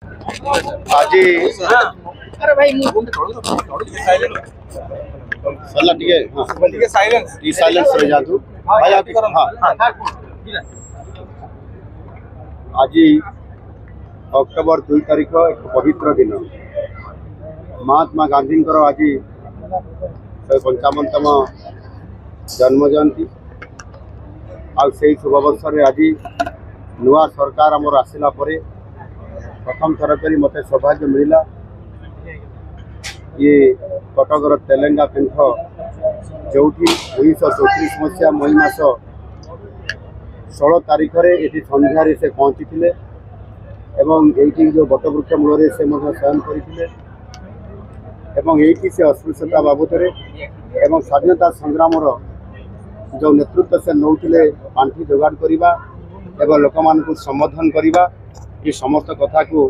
आज अरे भाई सरला टिके साइलेंस रह जातु भाई आप आज अक्टोबर 2 तारिख एक पवित्र दिन महात्मा गांधी आज 155तम जन्म जयंती आ शुभ अवसर आज नुआ सरकार आमर आसला प्रथम थर कर मत सौभाग्य मिलला ये कटकर तेलेंगा पेंठ जो 1934 मसीहा मई मास 16 तारिख ये संध्यारे से पहुँची थे ये जो बटवृक्ष मूल से शयन करते से अस्पृश्यता बाबद एवं स्वाधीनता संग्राम जो नेतृत्व से नौले पांठि जोगाड़ करवा एवं लोक मान संबोधन करवा ये समस्त कथा को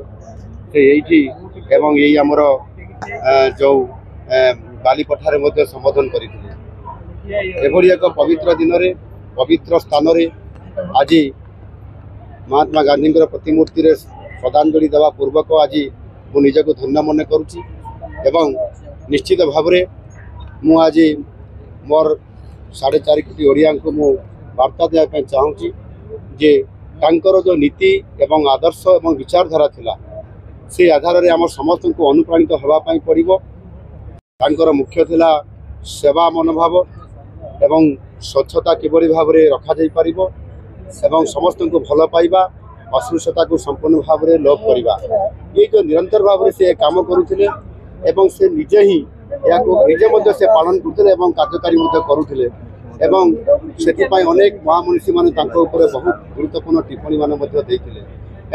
यही आमर जो बालीपठार संबोधन करते एक पवित्र दिन में पवित्र स्थान आज महात्मा गांधी प्रतिमूर्ति श्रद्धांजलि देवा पूर्वक आज मु निजक धन्य मन करुच्ची एवं निश्चित भाव मु आज मोर 4.5 कोटी ओडिया को मु वार्ता देवाई चाहूँगी जे तांकर जो नीति एवं आदर्श एवं विचारधारा थिला से आधार में आम समस्त को अनुप्राणित होगापाई पड़ो तांकर मुख्य थिला सेवा मनोभाव एवं स्वच्छता किभली भाव में रखा जाई परिबो एवं समस्त को भल पाइबा अस्पृश्यता को संपूर्ण भाव में लोप करवा ये जो निरंतर भाव में से काम करुले एवं से निजे ही या निजे से पालन करते कार्यकारी करुले एवं से अनेक महामनीषी मान बहुत गुरुत्वपूर्ण टिप्पणी मान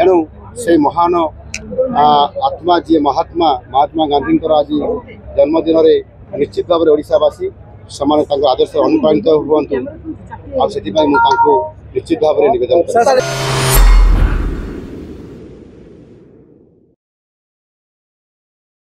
एणु से महान आत्मा जी महात्मा गांधी आज जन्मदिन में निश्चित भाव में ओडिशावासी समान आदर्श अनुप्राणित हुआ निश्चित भाव में निवेदन